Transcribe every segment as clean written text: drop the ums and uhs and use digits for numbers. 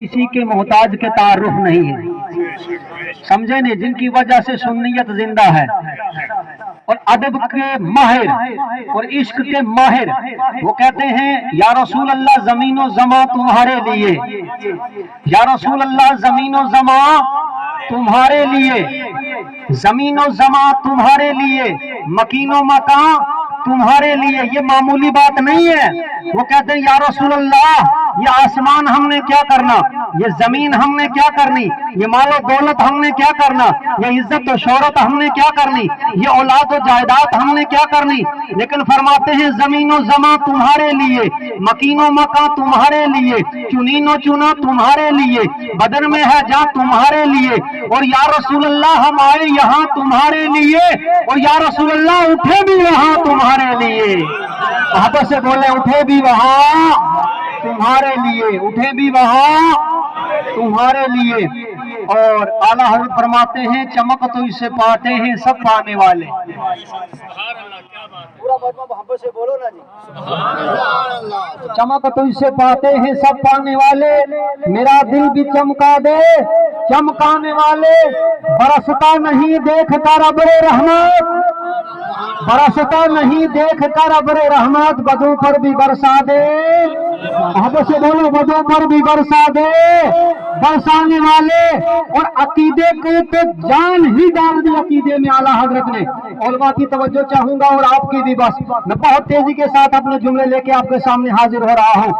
किसी के मोहताज के तारुफ नहीं है, समझे नहीं, जिनकी वजह से सुन्नियत जिंदा है और अदब के माहिर और इश्क के माहिर। वो कहते हैं या रसूल अल्लाह जमीनो जमा तुम्हारे लिए, या रसूल अल्लाह जमीनो जमा तुम्हारे लिए, जमीनो जमा तुम्हारे लिए, मकीनो मकान तुम्हारे लिए। ये मामूली बात नहीं है। वो कहते हैं या रसूल अल्लाह ये आसमान हमने क्या करना, ये जमीन हमने क्या करनी, ये मालो दौलत हमने क्या करना, ये इज्जत और शोहरत हमने क्या करनी, ये औलाद और जायदाद हमने क्या करनी। लेकिन फरमाते हैं जमीनो जमा तुम्हारे लिए, मकीनो मका तुम्हारे लिए, चुनीनो चुना तुम्हारे लिए, बदन में है जहाँ तुम्हारे लिए। और या रसूल अल्लाह हम आए यहाँ तुम्हारे लिए, और या रसूल अल्लाह उठे भी वहाँ तुम्हारे लिए। वहां से बोले उठे भी वहाँ तुम्हारे लिए, उठे भी वहाँ तुम्हारे लिए। और आला हज़रत फरमाते हैं चमक तो इसे पाते हैं सब पाने वाले। पूरा मोहब्बत से बोलो ना जी। चमक तो इसे पाते हैं सब पाने वाले, मेरा दिल भी चमका दे चमकाने वाले। बरसता नहीं देख कर अब्रे रहमत, बरसता नहीं देख कर अब्रे रहमत, बदों पर भी बरसा दे। मोहब्बत से बोलो बदों पर भी बरसा दे, बरसाने वाले। और अकीदे को तो जान ही डाल दी अकीदे में आला हजरत ने। उलमा की तवज्जो चाहूंगा और आपकी भी। बस मैं बहुत तेजी के साथ अपने जुमले लेके आपके सामने हाजिर हो रहा हूँ।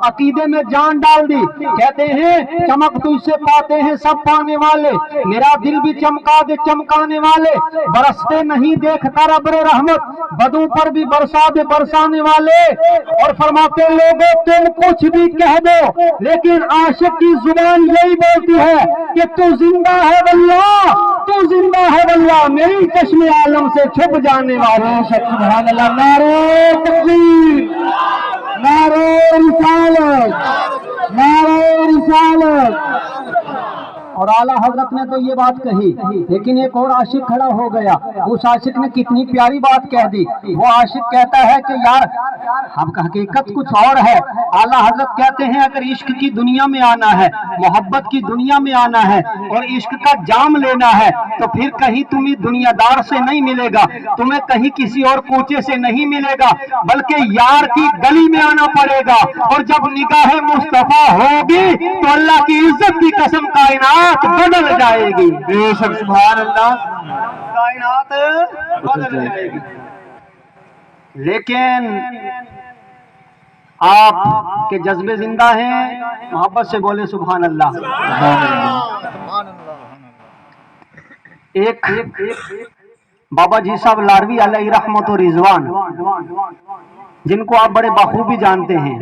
अकीदे में जान डाल दी। कहते हैं चमक तुझसे पाते हैं सब पाने वाले, मेरा दिल भी चमका दे चमकाने वाले। बरसते नहीं देख कर अब्रे रहमत, बदों पर भी बरसा दे बरसाने वाले। और फरमाते लोगों तुम कुछ भी कह दो, लेकिन आशिक की जुबान यही बोलती है कि तू जिंदा है वल्लाह, तू जिंदा है वल्लाह, मेरी चश्मे आलम से छुप जाने वाले। सुभान अल्लाह, नारे तकबीर, नारे रिसालत, नारे रिसालत। और आला हजरत ने तो ये बात कही, लेकिन एक और आशिक खड़ा हो गया। उस आशिक ने कितनी प्यारी बात कह दी। वो आशिक कहता है कि यार अब हकीकत कुछ और है। आला हजरत कहते हैं अगर इश्क की दुनिया में आना है, मोहब्बत की दुनिया में आना है और इश्क का जाम लेना है, तो फिर कहीं तुम्हें दुनियादार से नहीं मिलेगा, तुम्हें कहीं किसी और कोचे से नहीं मिलेगा, बल्कि यार की गली में आना पड़ेगा। और जब निगाह मुस्तफा होगी तो अल्लाह की इज्जत की कसम कायनात बदल जाएगी। बेशक सुभान अल्लाह, कायनात बदल जाएगी। लेकिन आप के जज्बे जिंदा हैं, मोहब्बत से बोले सुभान अल्लाह। एक बाबा जी साहब लारवी अलैहि रहमत और रिजवान, जिनको आप बड़े बखूबी जानते हैं,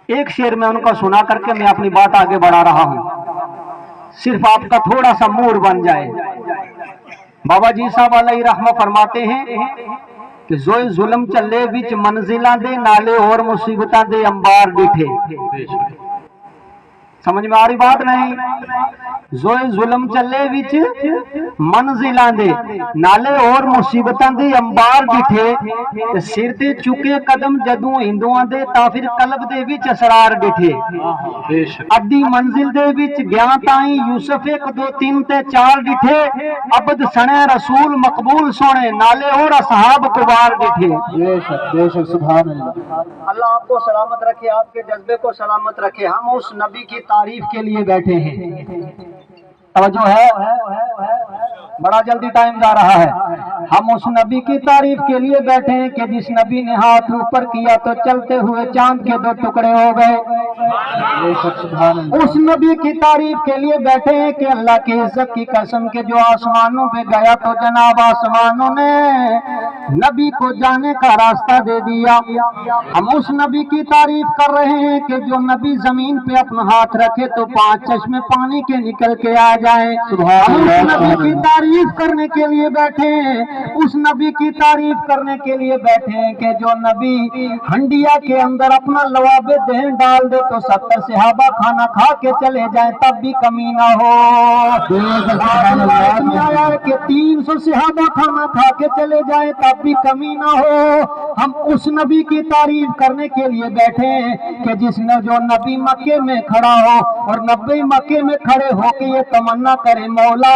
एक शेर में उनका सुना करके मैं अपनी बात आगे बढ़ा रहा हूं, सिर्फ आपका थोड़ा सा मूड बन जाए। बाबा जी साहब अलैहि रहमत फरमाते हैं कि जोए जुल्म चले विच मंजिलां दे, नाले और मुसीबतां दे अंबार डिठे। समझ में आ रही बात नहीं? जोए जुल्म चले विच मंजिलां दे, नाले और मुसीबतां दे अंबार डिठे। सिर ते चुके कदम जदों हिंदुआं दे, तां फिर कल्ब दे विच असरार डिठे। अद्धी मंजिल दे विच गया ताई यूसुफ 1 2 3 ते 4 डिठे। अबद सने रसूल मकबूल सोने, नाले और असहाब कुबार डिठे। बेशक सुभान अल्लाह। अल्लाह आपको सलामत रखे, आपके जज्बे को सलामत रखे। हम उस नबी की तारीफ के लिए बैठे हैं। तवज्जो है, बड़ा जल्दी टाइम जा रहा है। हम उस नबी की तारीफ के लिए बैठे हैं कि जिस नबी ने हाथ ऊपर किया तो चलते हुए चांद के 2 टुकड़े हो गए। उस नबी की तारीफ के लिए बैठे हैं कि अल्लाह की इज्जत की कसम के जो आसमानों पे गया तो जनाब आसमानों ने नबी को जाने का रास्ता दे दिया। हम उस नबी की तारीफ कर रहे हैं कि जो नबी जमीन पे अपना हाथ रखे तो 5 चश्मे पानी के निकल के आ जाए। हम उस नबी की तारीफ करने के लिए बैठे हैं, उस नबी की तारीफ करने के लिए बैठे हैं कि जो नबी हंडिया के अंदर अपना लवाबे दहन डाल दे तो 70 सहाबा खाना खा के चले जाए तब भी कमी ना हो। आया कि 300 सहाबा खाना खा के चले जाए तब भी कमी ना हो। हम उस नबी की तारीफ करने के लिए बैठे हैं कि जिसने जो नबी मक्के में खड़ा हो और नबी मक्के में खड़े होके ये तमन्ना करे, मौला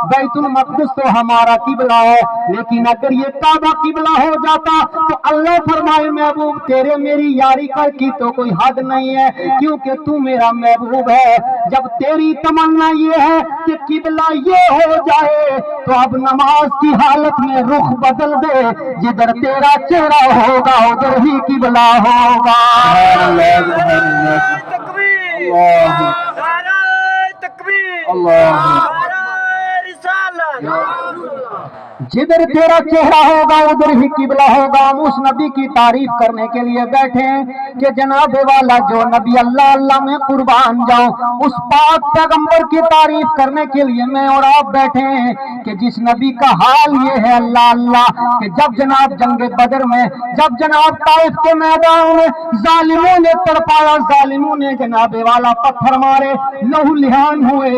बैतुल मक़दिस तो हमारा किबला है, लेकिन अगर ये काबा किबला हो जाता तो अल्लाह फरमाए महबूब तेरे मेरी यारी कर की तो कोई हद नहीं है, क्योंकि तू मेरा महबूब है। जब तेरी तमन्ना ये है कि किबला ये हो जाए तो अब नमाज की हालत में रुख बदल दे, जिधर तेरा चेहरा होगा उधर ही किबला होगा। जिधर तेरा चेहरा होगा उधर ही किबला होगा। हम उस नबी की तारीफ करने के लिए बैठे हैं कि जनाब वाला जो नबी अल्लाह अल्लाह में कुर्बान जाओ, उस पाक पैगंबर की तारीफ करने के लिए मैं और आप बैठे हैं कि जिस नबी का हाल ये है अल्लाह अल्लाह कि जब जनाब जंगे बदर में, जब जनाब ताइफ के मैदान में जालिमों ने तड़पाया, जालिमों ने जनाब वाला पत्थर मारे, लहू लिहान हुए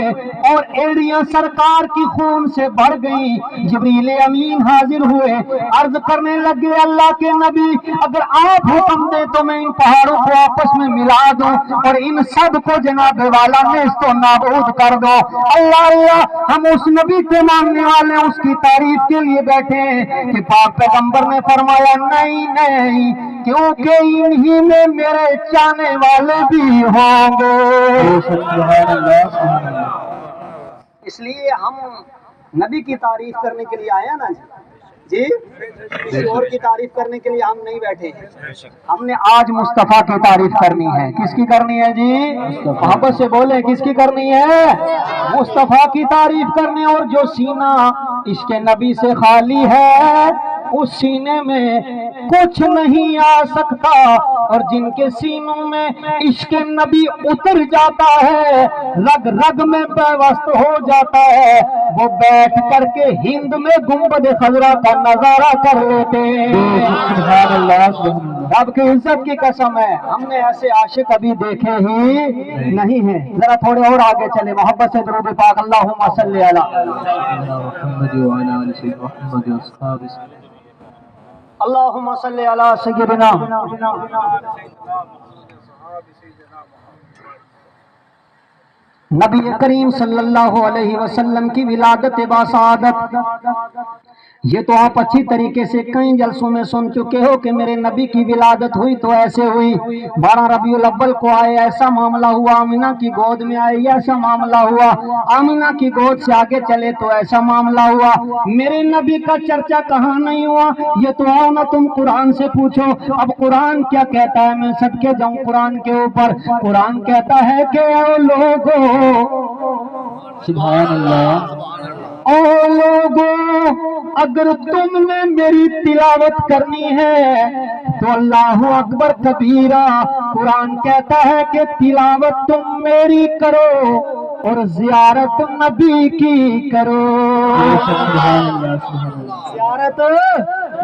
और एड़ियां सरकार की खून से भर गई। जिब्रील अमीन हाजिर हुए, अर्ज करने लगे अल्लाह के नबी अगर आप हुक्म दे तो मैं इन पहाड़ों को आपस में मिला दूं और इन सब को जनाब वाला नेस्तो नाबूद कर दो। अल्लाह अल्लाह, हम उस नबी के मानने वाले उसकी तारीफ के लिए बैठे हैं कि पाक पैगंबर ने फरमाया नहीं नहीं, क्योंकि इन्हीं में मेरे चाहने वाले भी होंगे। इसलिए हम नबी की तारीफ करने के लिए आए हैं ना जी, किसी और की तारीफ करने के लिए हम नहीं बैठे हैं। हमने आज मुस्तफा की तारीफ करनी है। किसकी करनी है जी? मोहब्बत से बोले, किसकी करनी है? मुस्तफा की तारीफ करनी। और जो सीना इश्क़ नबी से खाली है उस सीने में कुछ नहीं आ सकता, और जिनके सीनों में इश्क़ नबी उतर जाता है, रग रग में बेवस्त हो जाता है, वो बैठ करके हिंद में गुंबद खजरा का नजारा कर लेते हैं। रब की इज्जत की कसम है, हमने ऐसे आशिक अभी देखे ही नहीं हैं। जरा थोड़े और आगे चले, मोहब्बत से दुरूद पाक अल्लाहुम्मा सल्ली अला अल्लाहुम्मा सल्ली अला सय्यिदिना नबी करीम सल्लल्लाहु अलैहि वसल्लम की विलादत बासादत। ये तो आप अच्छी तरीके से कई जलसों में सुन चुके हो कि मेरे नबी की विलादत हुई तो ऐसे हुई। 12 रबीउल अव्वल को आए ऐसा मामला हुआ, आमिना की गोद में आए ऐसा मामला हुआ, आमिना की गोद से आगे चले तो ऐसा मामला हुआ। मेरे नबी का चर्चा कहाँ नहीं हुआ, ये तो आओ ना तुम कुरान से पूछो। अब कुरान क्या कहता है, मैं सदके जाऊं कुरान के ऊपर। कुरान कहता है कि ओ लोगों, सुभान अल्लाह, ओ लोगों अगर तुमने मेरी तिलावत करनी है तो अल्लाहु अकबर कबीरा। कुरान कहता है कि तिलावत तुम मेरी करो और जियारत नबी की करो। जियारत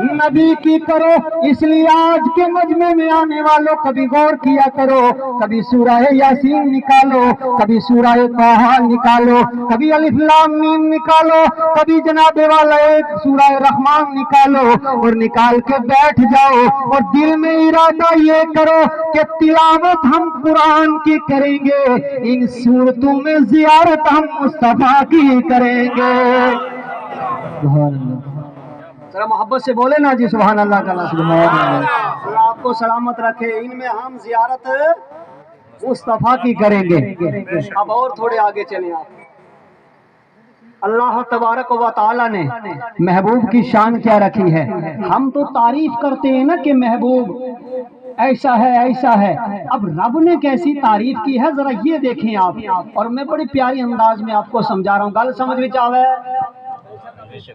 नबी की करो। इसलिए आज के मजमे में आने वालों कभी गौर किया करो, कभी सूरह यासीन निकालो, कभी सूरह ताहा निकालो, कभी अलिफ लाम मीम निकालो, कभी जनाबे वाला एक सूरह रहमान निकालो और निकाल के बैठ जाओ और दिल में इरादा ये करो कि तिलावत हम कुरान की करेंगे, इन सूरतों में जियारत हम मुस्तफा की करेंगे। जरा मोहब्बत से बोले ना जी सुभान अल्लाह का। अल्लाह आपको सलामत रखे। इनमें हम जियारत मुस्तफा की करेंगे। अब और थोड़े आगे चले आप। अल्लाह तबारक व तआला ने महबूब की शान क्या रखी है। हम तो तारीफ करते हैं ना कि महबूब ऐसा है ऐसा है, अब रब ने कैसी तारीफ की है जरा ये देखें आप। और मैं बड़ी प्यारी अंदाज में आपको समझा रहा हूँ, गल समझ में आवे।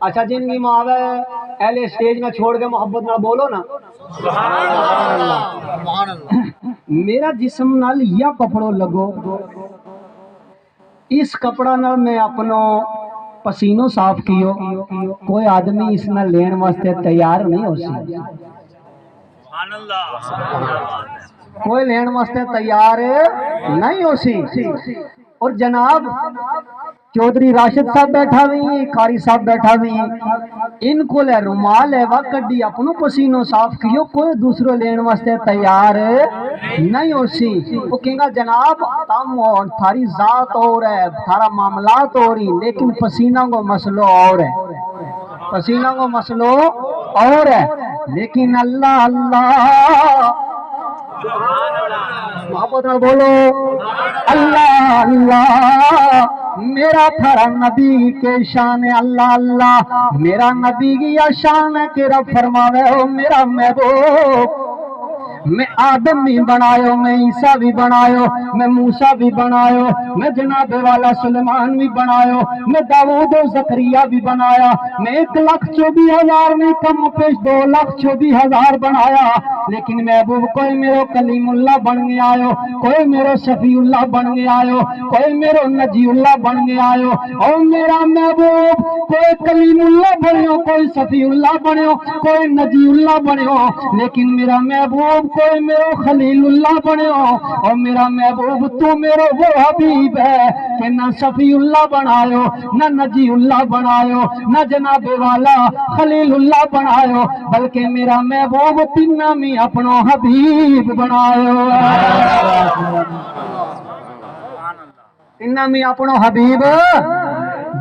अच्छा जिंदगी में आवे पहले स्टेज में छोड़ के मोहब्बत ना बोलो ना। मेरा जिस्म नाल या कपड़ो लगो, इस कपड़ा नाल मैं अपनो पसीनो साफ कियो, कोई आदमी इस नाल लेन वास्ते तैयार नहीं हो सी। कोई लेन वास्ते तैयार नहीं हो सी। और जनाब चौधरी राशिद साहब बैठा हुई, कारी साहब बैठा हुई, इनको ले रुमाल है वा कड्डी अपनो पसीनो साफ कियो, कोई दूसरो लेने वास्ते तैयार नहीं हो सी। वो कहेगा जनाब तम और थारी जात और है, थारा मामलात और ही, लेकिन पसीना को मसलो और है, पसीना को मसलो और है। लेकिन अल्लाह अल्लाह मोहब्बत में बोलो अल्लाह अल्लाह, मेरा थारा नबी के शान है अल्लाह अल्लाह, मेरा नबी की या शान है कि रब फरमावे हो मेरा महबूब, मैं आदम भी बनायो, मैं ईसा भी बनायो, मैं मूसा भी बनायो, मैं जनाबे वाला सुलेमान भी बनायो, मैं दाऊद और जकरिया भी बनाया, मैं 1,24,000 नहीं कम पेश 2,24,000 बनाया। लेकिन महबूब कोई मेरो कलीमुल्लाह बन गया आयो, कोई मेरो शफीउल्लाह बन गया आयो, कोई मेरो नजीउल्लाह बन गया आयो। और मेरा महबूब कोई कलीमुल्लाह बनियो, कोई शफीउल्लाह बनियो, कोई नजीउल्लाह बनियो, लेकिन मेरा महबूब कोई मेरो खलीलुल्लाह बनियो। और मेरा महबूब तू मेरो वो हबीब है कि ना शफीउल्लाह बनायो, ना नजीउल्लाह बनायो, ना जनाबे वाला खलीलुल्लाह बनायो, बल्कि मेरा महबूब तिन्ना में अपनो हबीब बनायो, तिन्ना में अपनो हबीब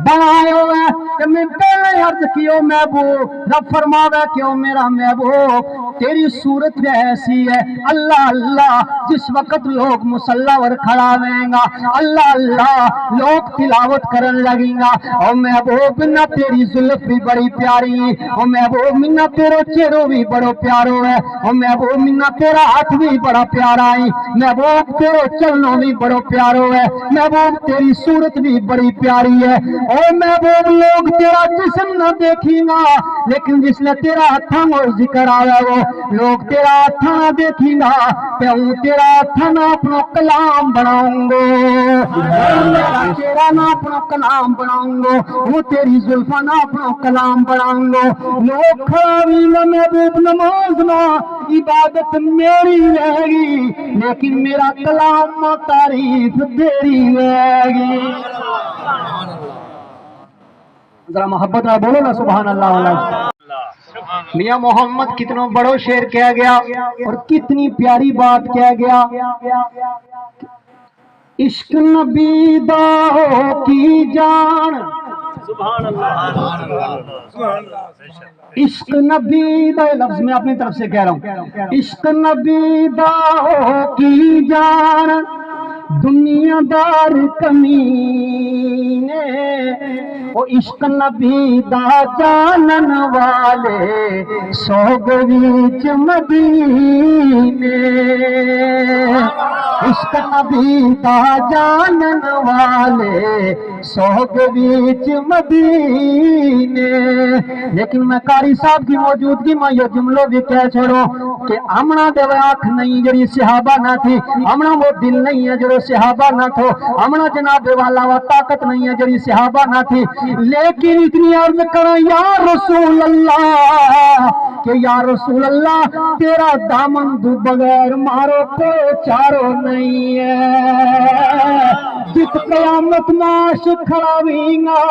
बनायो है। कि मैं पहले अर्ज कियो महबूब, रब फरमावे क्यों मेरा महबूब तेरी सूरत ऐसी है अल्लाह अल्लाह, जिस वक्त लोग मुसल्ला पर खड़ा रहेगा अल्लाह अल्लाह लोग तिलावत करन लगेगा। और महबूब ना तेरी जुल्फ भी बड़ी प्यारी है, और महबूब मिन्ना तेरो चेहरो भी बड़ो प्यारो है, और महबूब मिन्ना तेरा हाथ भी बड़ा प्यारा है, महबूब तेरो चलनो भी बड़ो प्यारो है, महबूब तेरी सूरत भी बड़ी प्यारी है। और महबूब लोग तेरा जिस्म न देखेगा, लेकिन जिसने तेरा हथा और जिक्र आया वो लोग तेरा हथा न देखेगा, मैं तेरा हथा ना अपना कलाम बनाऊंगो, तेरा चेहरा ना अपना कलाम बनाऊंगो, वो तेरी जुल्फा ना अपना कलाम बनाऊंगो। लोग खड़ी महबूब नमाज ना इबादत मेरी रहेगी, लेकिन मेरा कलाम तारीफ तेरी रहेगी। जरा मोहब्बत में बोलो ना सुभान अल्लाह। मियां मोहम्मद कितनो बड़ो शेर कह गया और कितनी प्यारी बात कह गया। इश्क नबी दा की जान, इश्क नबी दा लफ्ज मैं अपनी तरफ से कह रहा हूँ, इश्क नबी दा की जान दुनियादार कमीने, ओ इश्क नबी दा जानन वाले सोग विच मदीने, इश्क नबी दा जानन वाले सोग विच मदीने। लेकिन मैं कारी साहब की मौजूदगी में ये जुमलो भी कह छोड़ो कि आमना देवे आँख नहीं जड़ी सिहाबा ना थी, आमना वो दिल नहीं है जो सिहाबा ना थो, आमना जनाबे वाला वो ताकत नहीं है जड़ी सिहाबा ना थी। लेकिन इतनी अर्ज करा या रसूल अल्लाह कि या रसूल अल्लाह तेरा दामन दू बगैर मारो कोई चारो नहीं है, जित कयामत नाश खड़ा हुईगा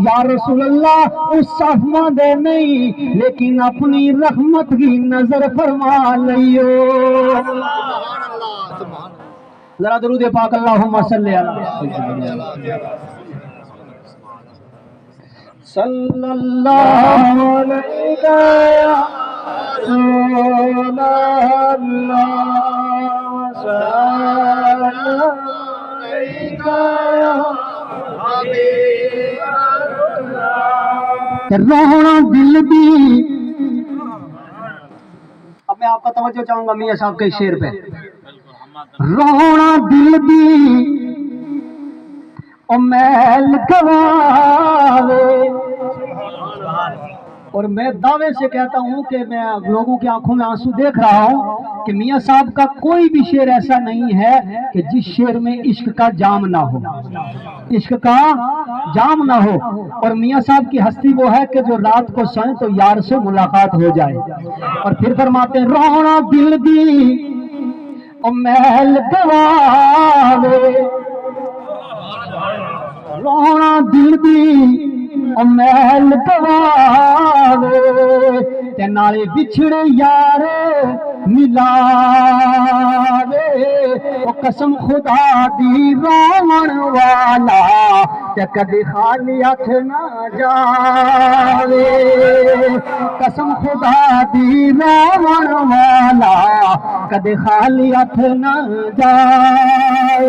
या रसूल अल्लाह उस सफमा दे नहीं, लेकिन अपनी रहमत की नजर फरमा लियो। जरा दरूद पाक अल्लाहुम्मा सल्ली अला सल्लल्लाहु अलैहि रोना दिल भी। अब मैं आपका तवज्जो चाहूंगा मियां साहब के शेर पे। रोना दिल भी ओ मैल गवावे, और मैं दावे से कहता हूं कि मैं लोगों की आंखों में आंसू देख रहा हूं कि मियां साहब का कोई भी शेर ऐसा नहीं है कि जिस शेर में इश्क का जाम ना हो, इश्क का जाम ना हो। और मियां साहब की हस्ती वो है कि जो रात को सोए तो यार से मुलाकात हो जाए। और फिर फरमाते हैं रोना दिल दी ओ मैल गवावे, रोना دل دی او محل گواوے تے نالے بچھڑے یار ملاوے او قسم خدا دی راون والا تے کدی خالی ہاتھ نہ جاوے قسم خدا دی راون والا کدی خالی ہاتھ نہ جائے۔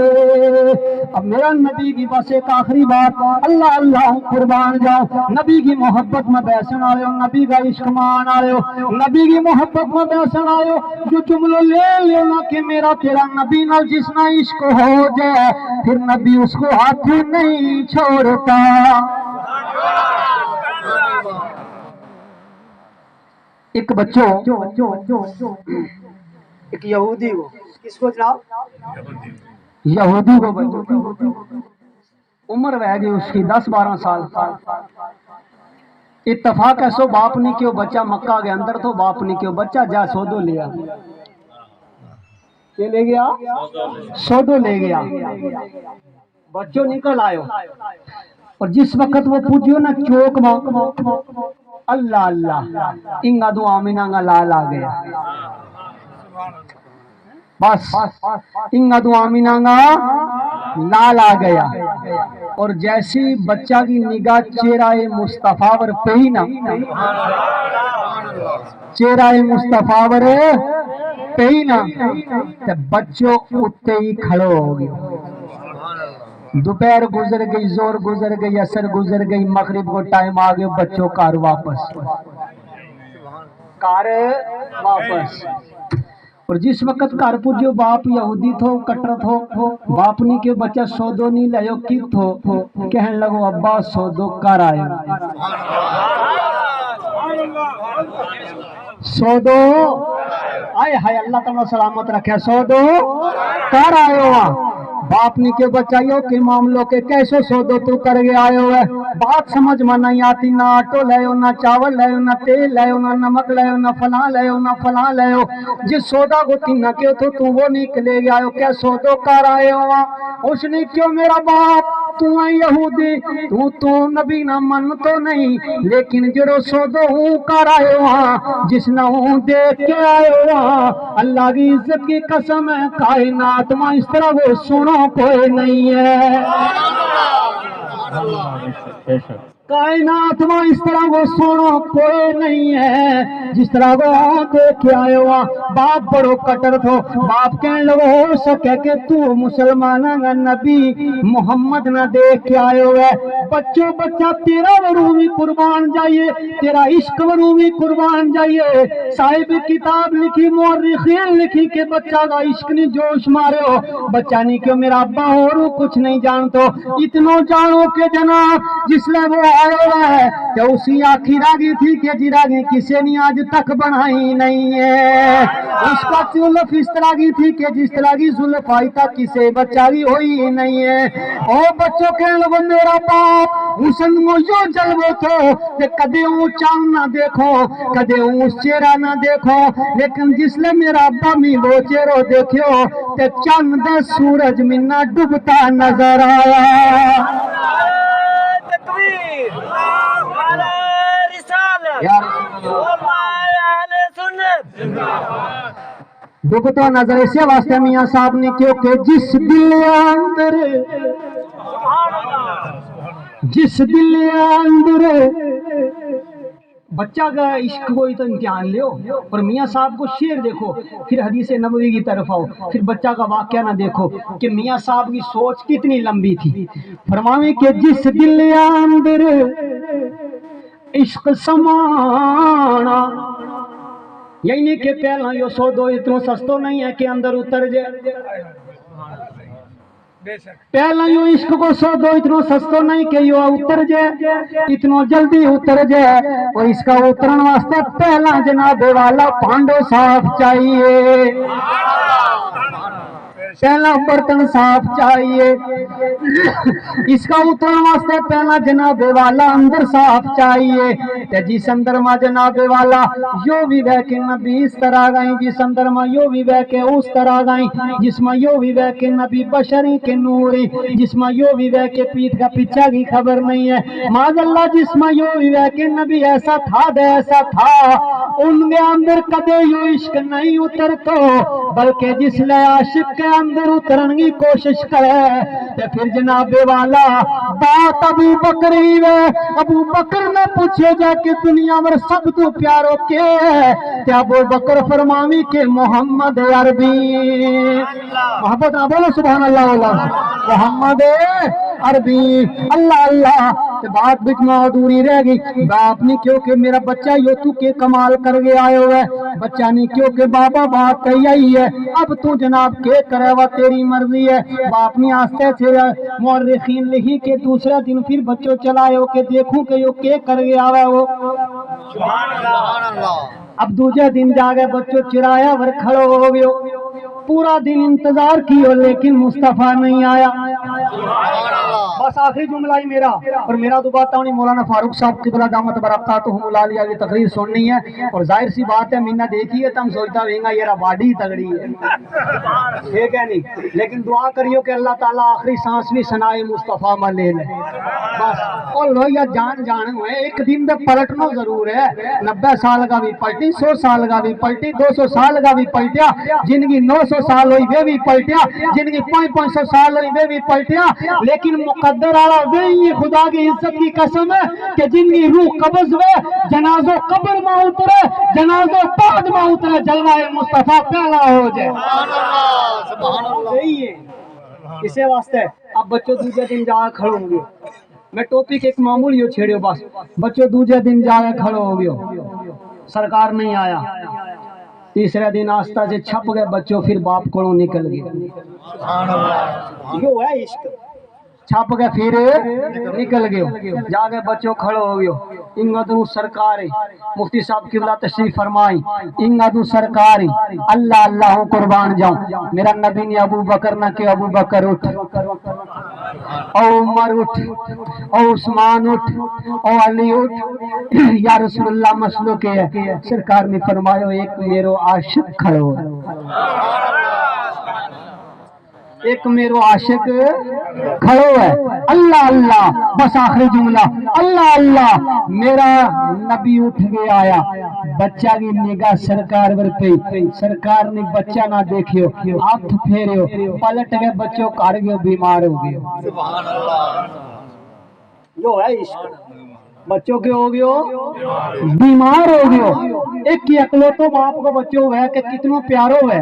اب میرا نبی کی بس ایک آخری بات، اللہ اللہ قربان جاؤ، نبی کی محبت میں بیسن آئے ہو، نبی کا عشق مان آئے ہو، نبی کی محبت میں بیسن آئے ہو، جو جملہ لے لینا کہ میرا تیرا نبی نال جس نہ عشق ہو جائے پھر نبی اس کو ہاتھ نہیں چھوڑتا۔ ایک بچوں ایک یہودی کو، کس کو جناب؟ یہودی کو بچوں، عمر رہ گئی اس کی 10-12 سال۔ اتفاق ہے سو باپ نے کیوں بچہ مکہ کے اندر تو باپ نے کیوں بچہ جا سودو لیا، کیا لے گیا؟ سودو لے گیا، بچوں نکل آئے اور جس وقت وہ پوچھو نا چوک میں اللہ اللہ انگا دو آمینہ گا لال آ گیا، بس انگا دو آمینہ گا لال آ گیا، اور جیسی بچہ کی نگاہ چہرہ مصطفیٰ ور پہی نا، چہرہ مصطفیٰ ور پہی نا تے بچوں اتے ہی کھڑو ہو گئے۔ دوپہر گزر گئی، زور گزر گئی، عصر گزر گئی، مغرب کو ٹائم آ گیا، بچوں کار واپس اور جس وقت گھر پوجو باپ یہودی تھو کٹر تھو، باپ نے کہ بچہ سودو نہیں لائیو کی تھو، کہنے لگو ابا سودو کر آئے، سودو آئے ہائے اللہ تعالیٰ سلامت رکھے، سودو کر آئے ہوا۔ باپ نے کہ بچائیو کہ معاملوں کے کیسو سودو تو کر گئے آئے ہوئے، بات سمجھ میں نہیں آتی، نہ آٹو لے ہو، نہ چاول لے ہو، نہ تیل لے ہو، نہ نمک لے ہو، نہ فلاں لے ہو، نہ فلاں لے ہو، جس سودا کو تین نہ کیوں تو وہ نکلے گیا ہو، کیا سودو کر آئے ہوا؟ اس نے کیوں میرا باپ تو ہے یہودی، تو نبی نہ من تو نہیں، لیکن جڑو سودو ہوں کر آئے ہوا، جس نہ ہوں دیکھ کے آئے ہوا، اللہ کی عزت کی قسم ہے کائنات میں اس طرح وہ سنو کوئی نہیں ہے، کائنات میں اس طرح وہ سونا کوئی نہیں ہے جس طرح وہ دیکھ کے آئے ہوا۔ باپ بڑو کٹر تھو، باپ کہنے لگو ہو سکے کہ تو مسلمانہ کا نبی محمد نہ دیکھ کے آئے ہوئے، بچوں بچہ تیرا ورومی قربان جائیے، تیرا عشق ورومی قربان جائیے۔ صاحب کتاب لکھی، مورخین لکھی کہ بچہ کا عشق نہیں جوش مارے ہو، بچہ نہیں کہ میرا ابا اور کچھ نہیں جانتو، اتنو جانو کہ جناب جس لئے وہ آئے ہوئے ہے کہ اسی آنکھی راگی تھی کہ جی راگی کسے نے آج تک بنائی نہیں ہے، اس کا زلف اس طرح کی تھی کہ جس طرح کی زلف آئی تک کسے بچہ بھی ہوئی نہیں ہے۔ او بچوں کہنے لگو میرا باپ حسن مجھو جلوو تھو کہ کدے ہوں چاند نہ دیکھو، کدے ہوں چہرہ نہ دیکھو، لیکن جس لئے میرا ابا می وہ چہرہ دیکھو کہ چاند سورج منا ڈوبتا نظر آیا۔ ڈوبتا نظر اسے واسطے میاں صاحب نے کیوں کہ جس دل اندر بچہ کا عشق کوئی تو امتحان لیو، اور میاں صاحب کو شعر دیکھو، پھر حدیث نبوی کی طرف آؤ، پھر بچہ کا واقعہ نہ دیکھو کہ میاں صاحب کی سوچ کتنی لمبی تھی۔ فرماویں کہ جس دل اندر عشق سمانا، یعنی کہ پہلا یہ سودو اتنا سستو نہیں ہے کہ اندر اتر جائے، پہلا یوں عشق کو سودو اتنا سستو نہیں کہ یہ اتر جائے، اتنا جلدی اتر جائے، اور اس کا اترن واسطے پہلا جناب والا پانڈو صاحب چاہیے، پہلا برتن صاف چاہیے، اس کا اترن واسطے پہلا جناب والا اندر صاف چاہیے، تے جس اندر ما جناب والا یو بھی بہ کے نبی اس طرح گئیں، جس اندر ما یو بھی بہ کے اس طرح گئیں، جس ما یو بھی بہ کے نبی بشری کے نوری، جس ما یو بھی بہ کے پیٹ کا پیچھا کی خبر نہیں ہے، معاذ اللہ جس ما یو بھی بہ کے نبی ایسا تھا دے ایسا تھا، ان کے اندر کدے یو عشق نہیں اتر تو، بلکہ جس لے عاشق کے اندر اترن کی کوشش کرے تے پھر جناب والا بات ابو بکر ہی وے، ابو بکر نے پوچھے جا کہ دنیا میں سب تو پیارو کے ہے تے ابو بکر فرماوی کہ محمد عربی، محبت نہ بولو سبحان اللہ واللہ، محمد عربی، اللہ اللہ، تے بات بچ میں ادھوری رہ گئی، باپ نے کیوں کہ میرا بچہ یو تو کے کمال کر گیا آئے ہوئے، بچہ نہیں کیوں کہ بابا بات کہی آئی ہے، اب تو جناب کے کرے وا تیری مرضی ہے، باپ نے آستے سے مورخین لکھی کہ دوسرے دن پھر بچوں چلائے ہو کہ دیکھوں کہ یو کے کر گیا آئے ہو، اب دوسرے دن جا گئے بچوں چرایا ور کھڑو ہو گئے، پورا دن انتظار کیو لیکن مصطفیٰ نہیں آیا، بس آخری جملہ ہی میرا، اور میرا تو بات نہیں، مولانا فاروق صاحب قبلہ دامت برکاتہم العالیہ کی تقریر سننی ہے، اور ظاہر سی بات ہے مینہ دیکھی ہے تو ہم سوچتا ہوئیں گا یہ باڈی تگڑی ہے، ٹھیک ہے نہیں، لیکن دعا کریو کہ اللہ تعالیٰ آخری سانس بھی سنائے مصطفیٰ میں لے لے، بس اور لو یا جان ہوئے ایک دن دے پلٹنا ضرور ہے، 90 سال کا بھی پلٹی، 100 سال کا بھی پلٹی، 200 سال کا بھی پلٹیا، جن کی 900 سال ہوئی وہ بھی پلٹیا، جن کی 500 سال ہوئی وہ بھی پلٹیا، لیکن مقدر آڑا وہی خدا کی عزت کی قسم ہے کہ جن کی روح قبض ہوئے جنازوں قبر میں اترے، جنازوں بعد میں اترے، جلوہ مصطفیٰ پہلا ہو جائے، صحیح ہے، اسے واسطے اب بچوں دوسرے دن جا کھڑے ہوں گے، میں ٹوپک ایک معمول یہ چھیڑے بس، بچوں دوسرے دن جا کھڑے ہو گئے، سرکار نہیں آیا، تیسرے دن آستہ سے چھپ گئے بچوں، پھر باپ کڑوں نکل گئے، یہ ہے عشق، چھپ گئے پھر نکل گئے، جا گئے بچوں کھڑے ہو گئے، انگدو سرکار مفتی صاحب قبلہ تشریف فرمائی، انگدو سرکار اللہ اللہ قربان جاؤں، میرا نبی نے ابو بکر نہ کہ ابو بکر اٹھ، او عمر اٹھ، او عثمان اٹھ، او علی اٹھ، یا رسول اللہ مسلو کے ہے، سرکار نے فرمایا ایک میرو عاشق کھڑو، ایک میرو عاشق کھڑو ہے، اللہ اللہ، بس آخری جملہ، اللہ اللہ، میرا نبی اٹھ گیا آیا، بچہ کی نگاہ سرکار پر پئی، سرکار نے بچہ نہ دیکھیو، ہاتھ پھیریو، پلٹ گئے بچوں کار گئے، بیمار ہو گئے، سبحان اللہ، جو ہے عشق، بچوں کے ہو گئے بیمار ہو گئے، ایک کی اکلو تو باپ کو بچوں ہے کہ کتنوں پیارو ہے،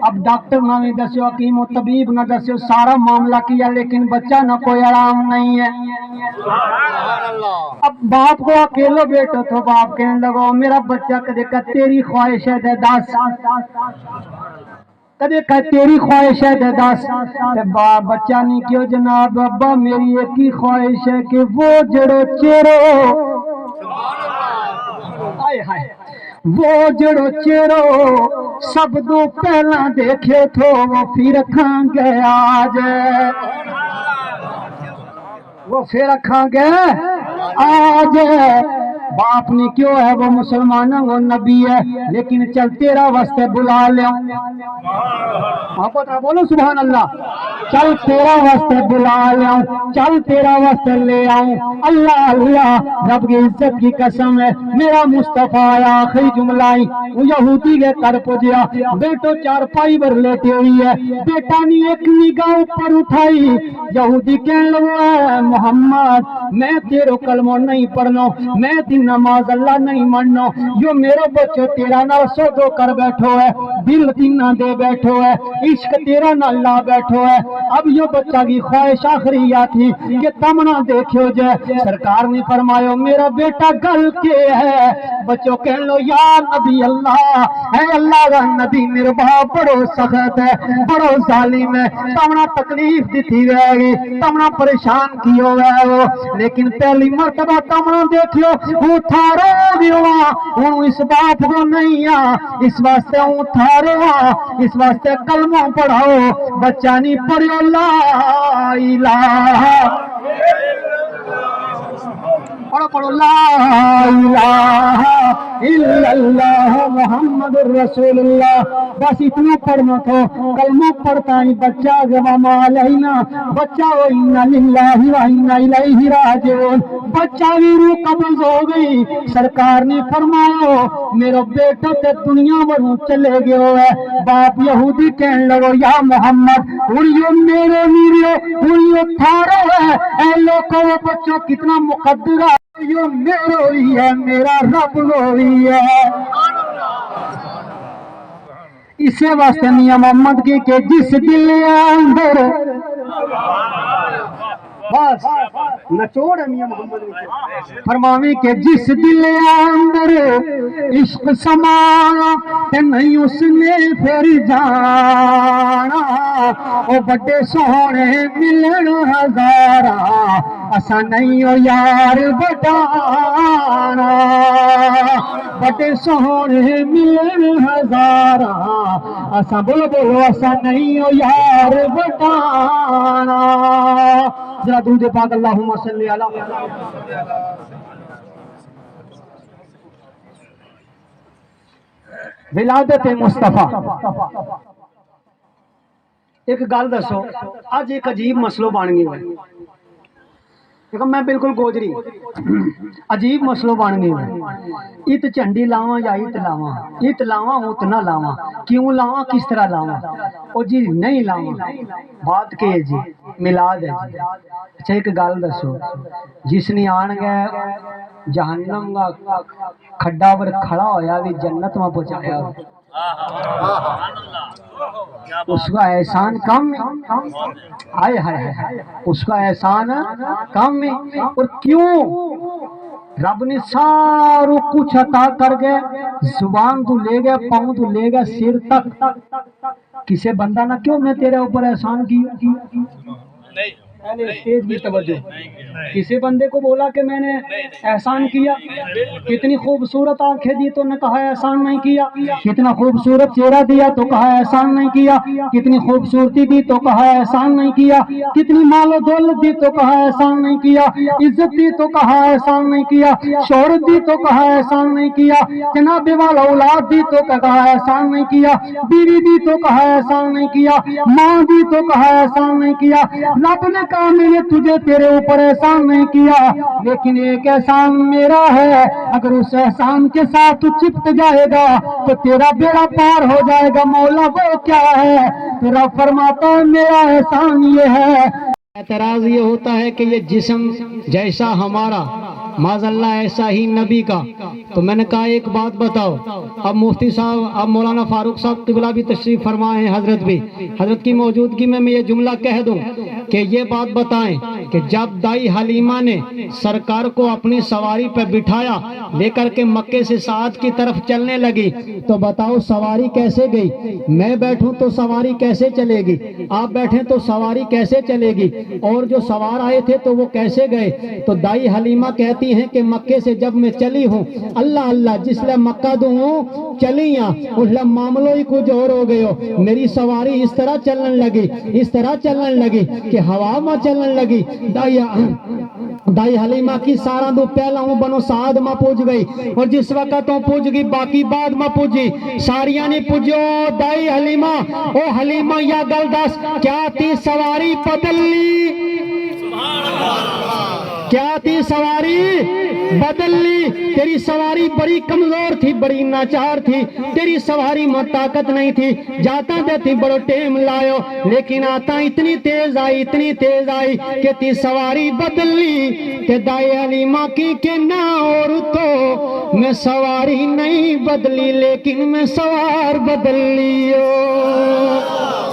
اب ڈاکٹر نہ بھی دسیو، حکیم و طبیب نہ دسیو، سارا معاملہ کیا لیکن بچہ نہ کوئی آرام نہیں ہے، اب باپ کو اکیلو بیٹھو تو باپ کہنے لگو میرا بچہ کدے کہ تیری خواہش ہے دے 10 کدے کہ تیری خواہش ہے دے 10، بچہ نہیں کیوں جناب ابا میری ایک ہی خواہش ہے کہ وہ جڑو چیرو، آئے ہائے، وہ جڑو چیرو سب دو پہلا دیکھے تھو وہ پھر رکھاں گے آج، وہ پھر رکھاں گے آج، باپ نے کیوں ہے وہ مسلمانوں کو نبی ہے لیکن چل تیرا واسطے بلا لیا، بولو سبحان اللہ، چل تیرا واسطے بلا لیا، چل تیرا واسطے لے آؤں، اللہ اللہ، رب کی عزت کی قسم ہے، میرا مصطفیٰ آخری جملہ ہی، وہ یہودی کے کر پجیا، بیٹو چار پائی بر لیٹے ہوئی ہے، بیٹا نے ایک نگاہ اوپر اٹھائی، یہودی کہنے لگا محمد میں تیرو کلمہ نہیں پڑھنا، میں تیری نماز اللہ نہیں مننا، جو میرا بچہ تیرا نال سودو کر بیٹھو ہے، دل تینا دے بیٹھو ہے، عشق تیرا نال لا بیٹھو ہے، اب یہ بچہ کی خواہش آخری یا تھی थी कि तमना देखियो जे सरकार ने फरमायो मेरा बेटा गल के है। बच्चों कह लो या नबी अल्लाह है, अल्लाह का नबी मेरे बाप बड़ो सख्त है, बड़ो जालिम है, तमना तकलीफ दी गई, तमना परेशान कियो गया वो। लेकिन पहली मरतबा तमना देखियो वो थारो दिवा हूं इस बात को नहीं आ, इस वास्ते हूं थारो आ, इस वास्ते कलमा पढ़ाओ बच्चा नहीं पढ़ो ला इलाहा, पढ़ो पढ़ो ला इलाहा इल्लल्लाह मुहम्मदुर रसूलुल्लाह। बस इतना पढ़ना तो कलमा पढ़ता ही बच्चा गवामा अलैना, बच्चा वो इन्ना लिल्लाहि व इन्ना इलैहि राजिऊन, बच्चा भी रूह कब्ज हो गई। सरकार ने फरमायो मेरो बेटा ते दुनिया भरों चले गयो है। बाप यहूदी कहने लगो या मोहम्मद उड़ियो मेरो नीरियो उड़ियो थारो है। ऐ लोगों बच्चों कितना मुकद्दर यो मेरो ही है, मेरा रब ही है। इसे वास्ते मियां मोहम्मद की के जिस दिल अंदर बस नचोड़ है मियां मोहम्मद फरमावे के जिस दिल अंदर इश्क समाना ते नहीं उसने फिर जाना, ओ बड़े सोहने मिलन हजारा असा नहीं ओ यार बटाना, बड़े सोहने मिलन हजारा असा बोलो बोलो असा नहीं ओ यार बटाना। जरा दूध पाक अल्लाहुम्मा सल्ली अला विलादत मुस्तफा। एक गल दसो अज एक अजीब मसलो बन गया है, देखो मैं बिल्कुल गोजरी अजीब मसलो बन गया। इत झंडी लावा या इत लावा, इत लावा उत ना लावा, क्यों लावा किस तरह लावा, ओ जी नहीं लावा बात के है जी मिलाद है जी। अच्छा एक गल दसो जिसने आन गए जहन्नम का खड्डा पर खड़ा होया भी जन्नत में पहुंचाया उसका एहसान कम हाय हाय हाय, उसका एहसान कम है। और क्यों रब ने सारो कुछ अता कर गए, जुबान तो ले गया, पाँव तो ले गया, सिर तक किसे बंदा ना क्यों मैं तेरे ऊपर एहसान किया, पहले स्टेज की तवज्जो, किसी बंदे को बोला कि मैंने एहसान किया, कितनी खूबसूरत आंखें दी तो ने कहा एहसान नहीं किया, कितना खूबसूरत चेहरा दिया तो कहा एहसान नहीं किया, कितनी खूबसूरती दी तो कहा एहसान नहीं किया, कितनी मालो दौलत दी तो कहा एहसान नहीं किया, इज्जत दी तो कहा एहसान नहीं किया, शोहरत दी तो कहा एहसान नहीं किया, जनाबे वाला औलाद दी तो कहा एहसान नहीं किया, बीवी दी तो कहा एहसान नहीं किया, माँ दी तो कहा एहसान नहीं किया। रब ने कहा मैंने तुझे तेरे ऊपर एहसान नहीं किया, लेकिन एक एहसान मेरा है, अगर उस एहसान के साथ तू चिपट जाएगा तो तेरा बेड़ा पार हो जाएगा। मौला वो क्या है, तेरा फरमाता है मेरा एहसान ये है। एतराज ये होता है कि ये जिस्म जैसा हमारा माज़अल्लाह ऐसा ही नबी का, तो मैंने कहा एक बात बताओ। अब मुफ्ती साहब, अब मौलाना फारूक साहब क़िबला भी तशरीफ फरमाए हैं, हजरत भी, हजरत की मौजूदगी में मैं ये जुमला कह दूं कि ये बात बताएं कि जब दाई हलीमा ने सरकार को अपनी सवारी पर बिठाया लेकर के मक्के से साद की तरफ चलने लगी, तो बताओ सवारी कैसे गई। मैं बैठूं तो सवारी कैसे चलेगी, आप बैठे तो सवारी कैसे चलेगी, और जो सवार आए थे तो वो कैसे गए। तो दाई हलीमा कहती हैं कि मक्के से जब मैं चली हूँ अल्लाह अल्लाह जिसले मक्का दूँ चली उसले मामलो ही कुछ और हो गयो। मेरी सवारी इस तरह चलने लगी, इस तरह चलने लगी कि हवा में चलने लगी। दाई हलीमा की सारा दो पहला हूँ बनो साद में पूछ गई, और जिस वक्त पूछ गई बाकी बाद में पूछी, सारिया ने पूछो दाई हलीमा ओ हलीमा या गल दस क्या थी सवारी बदल ली, क्या थी सवारी बदल ली, तेरी सवारी बड़ी कमजोर थी, बड़ी नाचार थी, तेरी सवारी में ताकत नहीं थी, जाता जाती बड़ो टेम लायो, लेकिन आता इतनी तेज आई, इतनी तेज आई कि ती सवारी बदल ली। के दाई हलीमा की के ना और तो मैं सवारी नहीं बदली, लेकिन मैं सवार बदल लियो।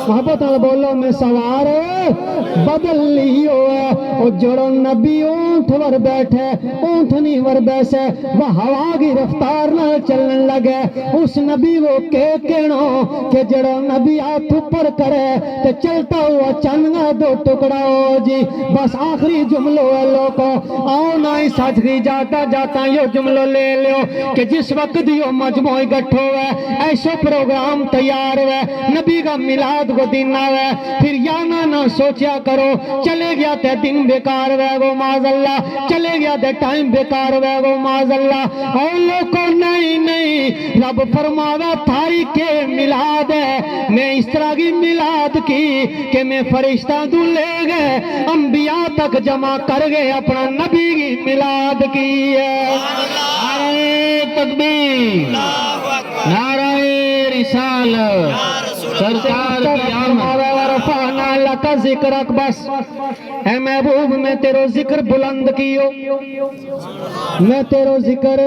محبت نال بولو میں سوار بدل لیو ہے او جڑو نبی اونٹ ور بیٹھے اونٹنی ور بیسے وہ ہوا کی رفتار نہ چلن لگے اس نبی وہ کہنا کہ جڑو نبی ہاتھ اوپر کرے تے چلتا ہوا چنگا دو ٹکڑا ہو جی بس آخری جملو ہے لوگوں آؤ نہ ہی سچ گئی جاتا جاتا یہ جملو لے لیو کہ جس وقت یہ مجموعی گٹھو ہے ایسا پروگرام تیار ہے نبی کا میلاد کو دن ہے پھر یا نہ سوچیا کرو چلے گیا تے دن بیکار ہے وہ معاذ اللہ چلے گیا تے ٹائم بیکار ہے وہ معاذ اللہ اور لوگوں نہیں رب فرماوا تھاری کے میلاد ہے میں اس طرح کی میلاد کی کہ میں فرشتہ تو لے گئے انبیاء تک جمع کر گئے اپنا نبی کی میلاد کی ہے تکبیر نعرہ رسالت سرکار کی آمد ورفعنا لک ذکرک بس اے محبوب میں تیرو ذکر بلند کیو میں تیرو ذکر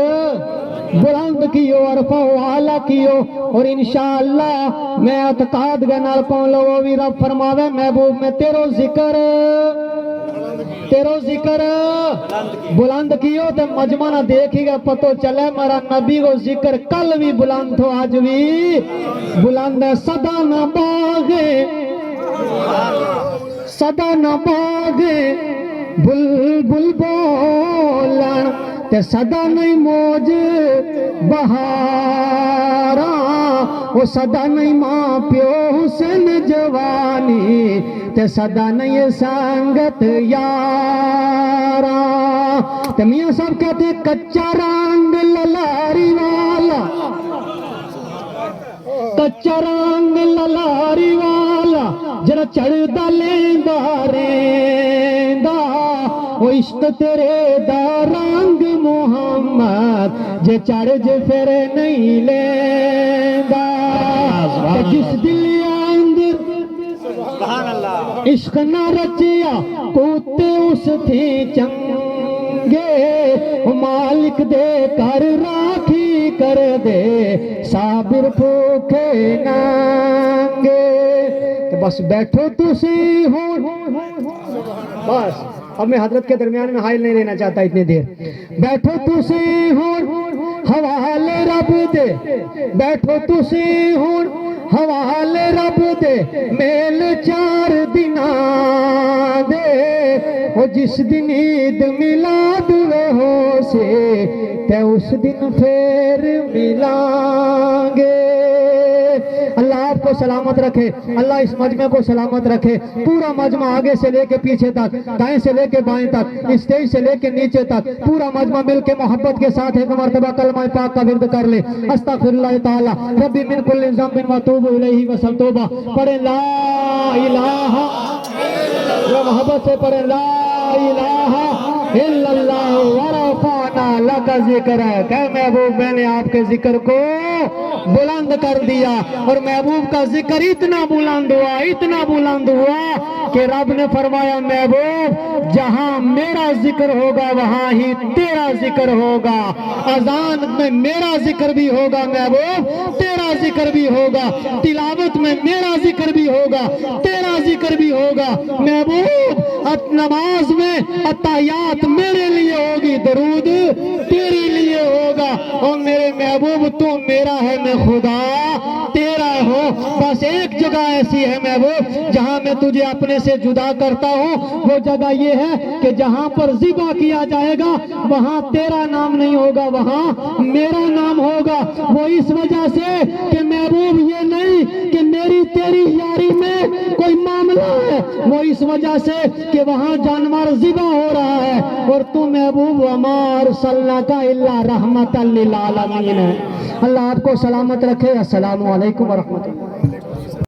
بلند کیو ورفع اعلی کیو اور انشاءاللہ میں اعتقاد گنال پاؤں لوگوں بھی رب فرماوے محبوب میں تیرو ذکر بلند کیو تے مجمع نہ دیکھی گا پتو چلے میرا نبی کو ذکر کل بھی بلند ہو آج بھی بلند ہے صدا نہ باغے بلبل بولن تے صدا نہیں موج بہاراں وہ صدا نہیں ماں پیو حسن جوانی تے صدا نہیں سنگت یاراں تے میاں صاحب کہتے کچا رنگ للاری والا کچا رنگ للاری والا جڑا چڑھدا لیندا ریندا وہ عشق تیرے دا رنگ محمد جے چڑھ جے پھر نہیں لیندا جس دل اندر عشق نہ رچیا کوتے اس تھی چنگے مالک دے کر راکھی کر دے صابر بھوکے ننگے بس بیٹھو تسی ہوں بس اب میں حضرت کے درمیان میں حائل نہیں رہنا چاہتا اتنی دیر بیٹھو تسی ہوں حوالے رب دے بیٹھو تسی ہوں حوالے رب دے میل 4 دنہ دے وہ جس دن عید میلاد ہو سے تے اس دن پھر ملیں گے اللہ آپ کو سلامت رکھے اللہ اس مجمع کو سلامت رکھے پورا مجمع آگے سے لے کے پیچھے تک دائیں سے لے کے بائیں تک اسٹیج سے لے کے نیچے تک پورا مجمع مل کے محبت کے ساتھ ایک مرتبہ کلمہ پاک کا ورد کر لے استغفر اللہ تعالی ربی من کل ذنب واتوب الیہ وسلم توبہ پڑھیں لا الہ وہ محبت سے پڑھیں لا الہ الا اللہ ورفعنا لک ذکر ہے کہ محبوب میں نے آپ کے ذکر کو بلند کر دیا اور محبوب کا ذکر اتنا بلند ہوا کہ رب نے فرمایا محبوب جہاں میرا ذکر ہوگا وہاں ہی تیرا ذکر ہوگا اذان میں میرا ذکر بھی ہوگا محبوب تیرا ذکر بھی ہوگا تلاوت میں میرا ذکر بھی ہوگا تیرا ذکر بھی ہوگا محبوب نماز میں اتحیات میرے لیے ہوگی درود تیرے لیے ہوگا اور میرے محبوب تو میرا ہے میں خدا تیرا ہوں بس ایک جگہ ایسی ہے محبوب جہاں میں تجھے اپنے سے جدا کرتا ہوں وہ جگہ یہ ہے کہ جہاں پر ذبح کیا جائے گا وہاں تیرا نام نہیں ہوگا وہاں میرا نام ہوگا وہ اس وجہ سے کہ محبوب یہ نہیں کہ میری تیری یاری میں کوئی معاملہ ہے وہ اس وجہ سے کہ وہاں جانور ذبح ہو رہا ہے اور تو محبوب وما ارسلناک الا رحمتا للعالمین ہے اللہ آپ کو سلامت رکھے السلام علیکم ورحمۃ اللہ